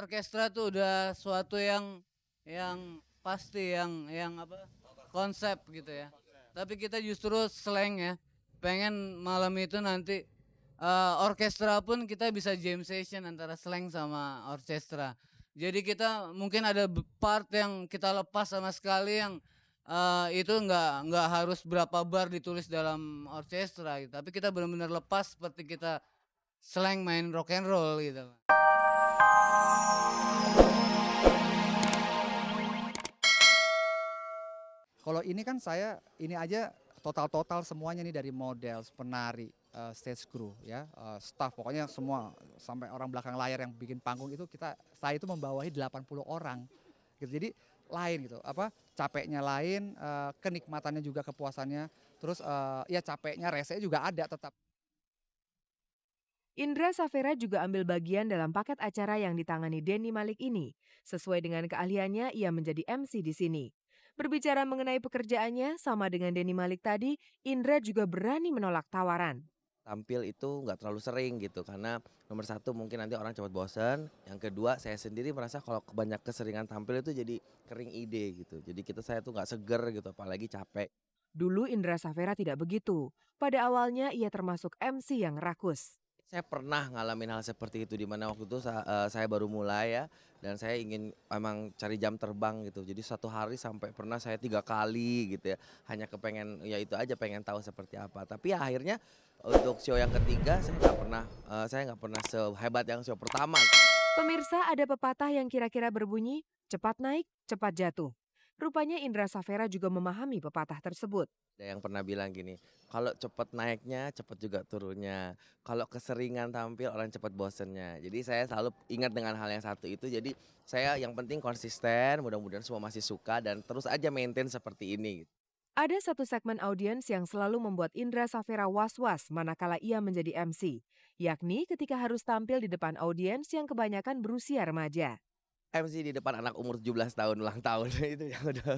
orkestra tuh udah suatu yang pasti yang apa konsep gitu ya. Tapi kita justru slang ya. Pengen malam itu nanti orkestra pun kita bisa jam session antara slang sama orkestra. Jadi kita mungkin ada part yang kita lepas sama sekali yang itu nggak harus berapa bar ditulis dalam orkestra gitu. Tapi kita benar-benar lepas seperti kita slang main rock and roll gitu. Kalau ini kan ini aja total semuanya nih dari model, penari, stage crew ya, staff pokoknya semua sampai orang belakang layar yang bikin panggung itu saya itu membawahi 80 orang gitu. Jadi lain gitu, capeknya lain, kenikmatannya juga kepuasannya, terus, ya capeknya, resenya juga ada tetap. Indra Safera juga ambil bagian dalam paket acara yang ditangani Denny Malik ini. Sesuai dengan keahliannya, ia menjadi MC di sini. Berbicara mengenai pekerjaannya, sama dengan Denny Malik tadi, Indra juga berani menolak tawaran. Tampil itu nggak terlalu sering gitu karena nomor satu mungkin nanti orang cepat bosan, yang kedua saya sendiri merasa kalau banyak keseringan tampil itu jadi kering ide gitu, jadi saya tuh nggak seger gitu apalagi capek. Dulu Indra Safera tidak begitu. Pada awalnya ia termasuk MC yang rakus. Saya pernah ngalamin hal seperti itu di mana waktu itu saya baru mulai ya, dan saya ingin emang cari jam terbang gitu. Jadi satu hari sampai pernah saya 3 kali gitu ya, hanya kepengen ya itu aja pengen tahu seperti apa. Tapi ya akhirnya untuk show yang ketiga saya nggak pernah sehebat yang show pertama. Pemirsa, ada pepatah yang kira-kira berbunyi, cepat naik, cepat jatuh. Rupanya Indra Safera juga memahami pepatah tersebut. Ada yang pernah bilang gini, kalau cepat naiknya, cepat juga turunnya. Kalau keseringan tampil, orang cepat bosennya. Jadi saya selalu ingat dengan hal yang satu itu. Jadi saya yang penting konsisten, mudah-mudahan semua masih suka dan terus aja maintain seperti ini. Ada satu segmen audiens yang selalu membuat Indra Safera was-was manakala ia menjadi MC, yakni ketika harus tampil di depan audiens yang kebanyakan berusia remaja. MC di depan anak umur 17 tahun ulang tahun itu yang udah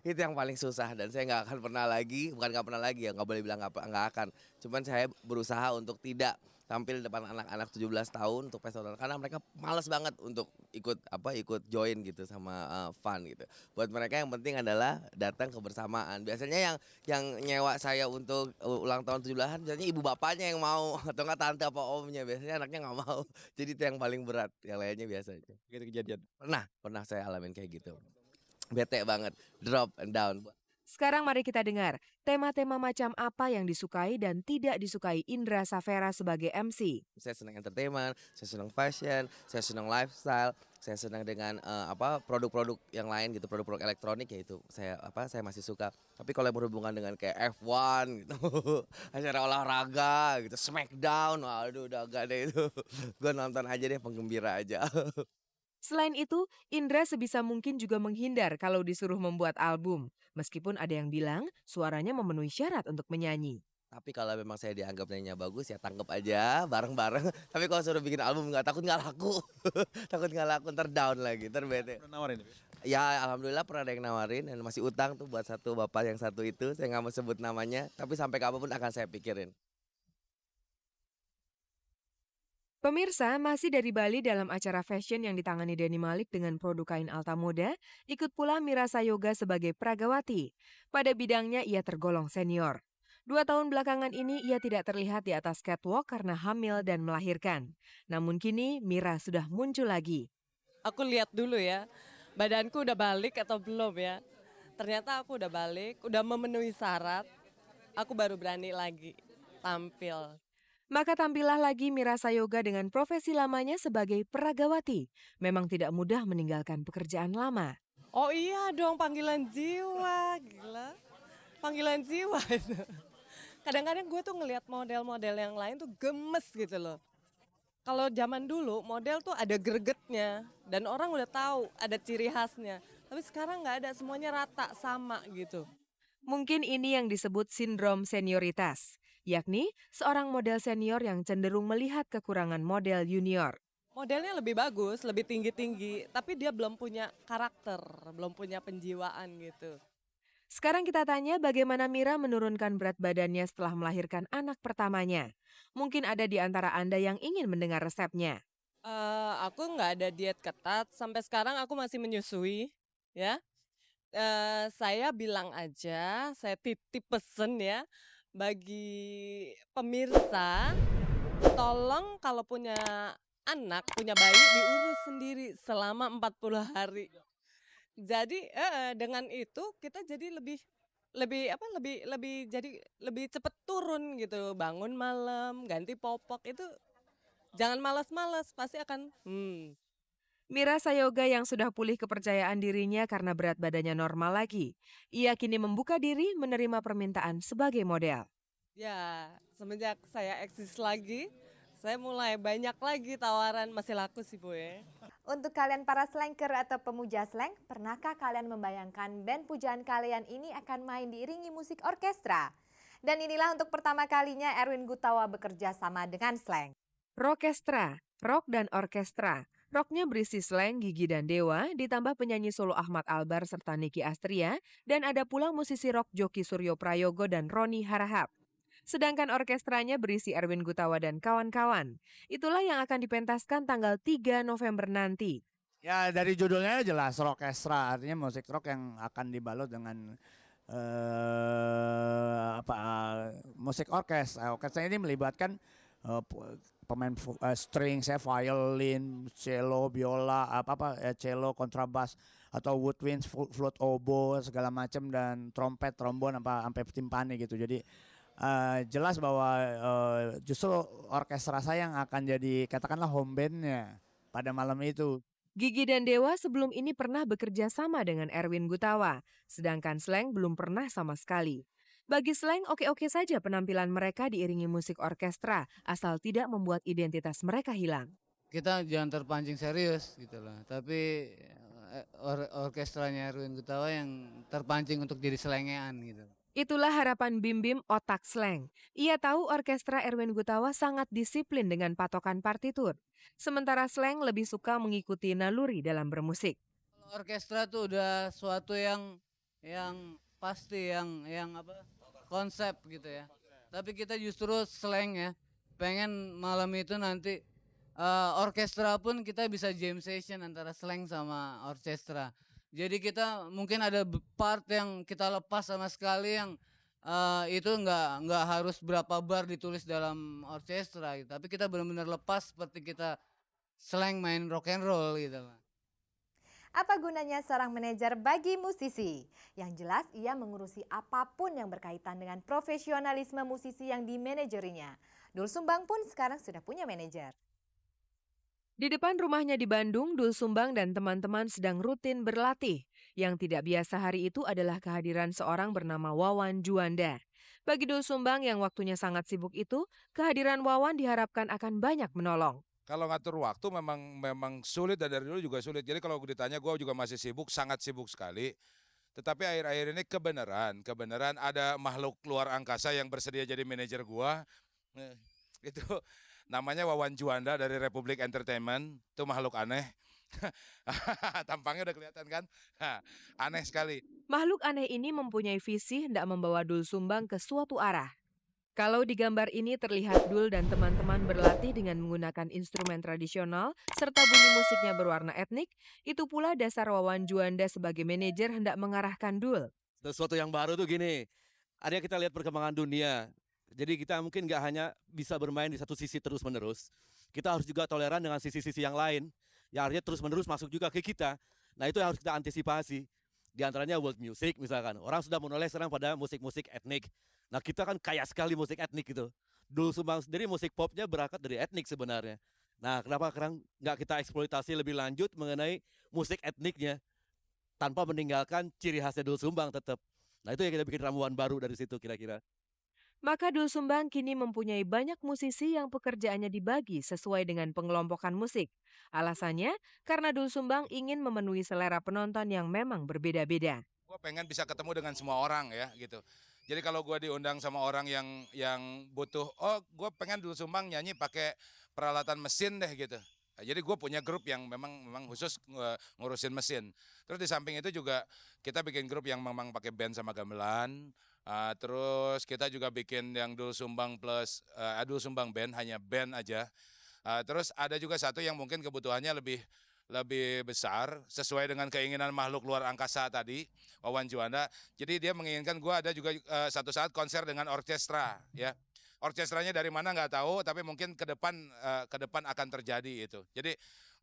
itu yang paling susah dan saya nggak akan pernah lagi, bukan nggak pernah lagi ya, nggak boleh bilang nggak akan. Cuman saya berusaha untuk tidak tampil di depan anak-anak 17 tahun untuk pesta ulang karena mereka malas banget untuk ikut join gitu sama fun gitu. Buat mereka yang penting adalah datang kebersamaan. Biasanya yang nyewa saya untuk ulang tahun 17-an biasanya ibu bapaknya yang mau atau nggak tante apa omnya. Biasanya anaknya nggak mau. Jadi itu yang paling berat, yang lainnya biasa aja. Gitu kejadian. Pernah saya alamin kayak gitu. Bete banget, drop and down. Sekarang mari kita dengar tema-tema macam apa yang disukai dan tidak disukai Indra Safera sebagai MC. Saya senang entertainment, saya senang fashion, saya senang lifestyle, saya senang dengan produk-produk yang lain gitu, produk-produk elektronik ya itu saya masih suka. Tapi kalau yang berhubungan dengan kayak F1 gitu, acara olahraga gitu, Smackdown, waduh udah agak deh itu. Gue nonton aja deh, penggembira aja. Selain itu, Indra sebisa mungkin juga menghindar kalau disuruh membuat album. Meskipun ada yang bilang suaranya memenuhi syarat untuk menyanyi. Tapi kalau memang saya dianggap nyanyinya bagus ya tangkep aja bareng-bareng. Tapi kalau suruh bikin album takut nggak laku. Takut nggak laku, ntar down lagi, ntar bete. Pernah nawarin ya? Ya alhamdulillah pernah ada yang nawarin dan masih utang tuh buat satu bapak yang satu itu. Saya nggak mau sebut namanya, tapi sampai kapanpun akan saya pikirin. Pemirsa, masih dari Bali dalam acara fashion yang ditangani Denny Malik dengan produk kain Alta Moda, ikut pula Mira Sayoga sebagai pragawati. Pada bidangnya ia tergolong senior. 2 tahun belakangan ini ia tidak terlihat di atas catwalk karena hamil dan melahirkan. Namun kini Mira sudah muncul lagi. Aku lihat dulu ya, badanku udah balik atau belum ya. Ternyata aku udah balik, udah memenuhi syarat, aku baru berani lagi tampil. Maka tampillah lagi Mira Sayoga dengan profesi lamanya sebagai peragawati. Memang tidak mudah meninggalkan pekerjaan lama. Oh iya dong, panggilan jiwa, gila. Panggilan jiwa itu. Kadang-kadang gue tuh ngelihat model-model yang lain tuh gemes gitu loh. Kalau zaman dulu model tuh ada gregetnya dan orang udah tahu ada ciri khasnya. Tapi sekarang nggak ada, semuanya rata sama gitu. Mungkin ini yang disebut sindrom senioritas, yakni seorang model senior yang cenderung melihat kekurangan model junior. Modelnya lebih bagus, lebih tinggi-tinggi, tapi dia belum punya karakter, belum punya penjiwaan gitu. Sekarang kita tanya bagaimana Mira menurunkan berat badannya setelah melahirkan anak pertamanya. Mungkin ada di antara Anda yang ingin mendengar resepnya. Aku nggak ada diet ketat, sampai sekarang aku masih menyusui, ya. Saya bilang aja, saya titip pesen ya, bagi pemirsa, tolong kalau punya anak, punya bayi diurus sendiri selama 40 hari. Jadi dengan itu kita jadi lebih lebih apa, lebih lebih jadi lebih cepet turun gitu, bangun malam, ganti popok, itu jangan malas-malas, pasti akan, Mira Sayoga yang sudah pulih kepercayaan dirinya karena berat badannya normal lagi. Ia kini membuka diri menerima permintaan sebagai model. ya semenjak saya eksis lagi, saya mulai banyak lagi tawaran, masih laku sih Bu ya. Untuk kalian para slanker atau pemuja slang, pernahkah kalian membayangkan band pujaan kalian ini akan main diiringi musik orkestra? Dan inilah untuk pertama kalinya Erwin Gutawa bekerja sama dengan slang. Rockestra, rock dan orkestra. Rocknya berisi slang, Gigi dan Dewa, ditambah penyanyi solo Ahmad Albar serta Niki Astria, dan ada pula musisi rock Joki Suryo Prayogo dan Roni Harahap. Sedangkan orkestranya berisi Erwin Gutawa dan kawan-kawan. Itulah yang akan dipentaskan tanggal 3 November nanti. Ya dari judulnya jelas rockestra, artinya musik rock yang akan dibalut dengan musik orkestra. Orkestra ini melibatkan pemain string, saya violin, cello, biola, cello, kontrabas atau woodwinds, flute, oboe segala macam dan trompet, trombon sampai timpani gitu. Jadi jelas bahwa justru orkestra saya yang akan jadi katakanlah home bandnya pada malam itu. Gigi dan Dewa sebelum ini pernah bekerja sama dengan Erwin Gutawa, sedangkan Slank belum pernah sama sekali. Bagi Slank, oke-oke saja penampilan mereka diiringi musik orkestra, asal tidak membuat identitas mereka hilang. Kita jangan terpancing serius gitu loh. Tapi orkestranya Erwin Gutawa yang terpancing untuk jadi selengean gitu. Itulah harapan Bim Bim otak Slank. Ia tahu orkestra Erwin Gutawa sangat disiplin dengan patokan partitur. Sementara Slank lebih suka mengikuti naluri dalam bermusik. Kalau orkestra tuh udah suatu yang pasti yang konsep gitu ya. Tapi kita justru slang ya. Pengen malam itu nanti orkestra pun kita bisa jam session antara slang sama orkestra. Jadi kita mungkin ada part yang kita lepas sama sekali yang itu nggak harus berapa bar ditulis dalam orkestra gitu. Tapi kita benar-benar lepas seperti kita slang main rock and roll gitu lah. Apa gunanya seorang manajer bagi musisi? Yang jelas ia mengurusi apapun yang berkaitan dengan profesionalisme musisi yang dimanajerinya. Dul Sumbang pun sekarang sudah punya manajer. Di depan rumahnya di Bandung, Dul Sumbang dan teman-teman sedang rutin berlatih. Yang tidak biasa hari itu adalah kehadiran seorang bernama Wawan Juanda. Bagi Dul Sumbang yang waktunya sangat sibuk itu, kehadiran Wawan diharapkan akan banyak menolong. Kalau ngatur waktu memang sulit dan dari dulu juga sulit. Jadi kalau ditanya gue juga masih sibuk, sangat sibuk sekali. Tetapi akhir-akhir ini kebenaran ada makhluk luar angkasa yang bersedia jadi manajer gue. Itu namanya Wawan Juanda dari Republik Entertainment. Itu makhluk aneh. Tampangnya udah kelihatan kan? Aneh sekali. Makhluk aneh ini mempunyai visi hendak membawa Dul Sumbang ke suatu arah. Kalau di gambar ini terlihat Dul dan teman-teman berlatih dengan menggunakan instrumen tradisional serta bunyi musiknya berwarna etnik, itu pula dasar Wawan Juanda sebagai manajer hendak mengarahkan Dul. Sesuatu yang baru tuh gini, ada kita lihat perkembangan dunia. Jadi kita mungkin nggak hanya bisa bermain di satu sisi terus-menerus, kita harus juga toleran dengan sisi-sisi yang lain, yang artinya terus-menerus masuk juga ke kita. Nah itu yang harus kita antisipasi. Di antaranya world music misalkan, orang sudah menoleh sekarang pada musik-musik etnik. Nah kita kan kaya sekali musik etnik gitu. Dul Sumbang sendiri musik popnya berangkat dari etnik sebenarnya. Nah kenapa sekarang nggak kita eksploitasi lebih lanjut mengenai musik etniknya tanpa meninggalkan ciri khasnya Dul Sumbang tetap. Nah itu yang kita bikin ramuan baru dari situ kira-kira. Maka Dul Sumbang kini mempunyai banyak musisi yang pekerjaannya dibagi sesuai dengan pengelompokan musik. Alasannya karena Dul Sumbang ingin memenuhi selera penonton yang memang berbeda-beda. Gue pengen bisa ketemu dengan semua orang ya gitu. Jadi kalau gue diundang sama orang yang butuh, gue pengen Dul Sumbang nyanyi pakai peralatan mesin deh gitu. Nah, jadi gue punya grup yang memang khusus ngurusin mesin. Terus di samping itu juga kita bikin grup yang memang pakai band sama gamelan. Terus kita juga bikin yang Dul Sumbang plus Dul Sumbang band, hanya band aja. Terus ada juga satu yang mungkin kebutuhannya lebih besar sesuai dengan keinginan makhluk luar angkasa tadi, Wawan Juanda. Jadi dia menginginkan gue ada juga satu saat konser dengan orkestra, ya. Orkestranya dari mana nggak tahu, tapi mungkin ke depan akan terjadi itu. Jadi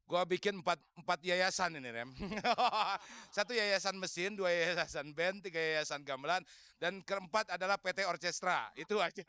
gua bikin empat yayasan ini, Rem. Satu yayasan mesin, 2 yayasan band, 3 yayasan gamelan, dan keempat adalah PT Orkestra. Itu aja.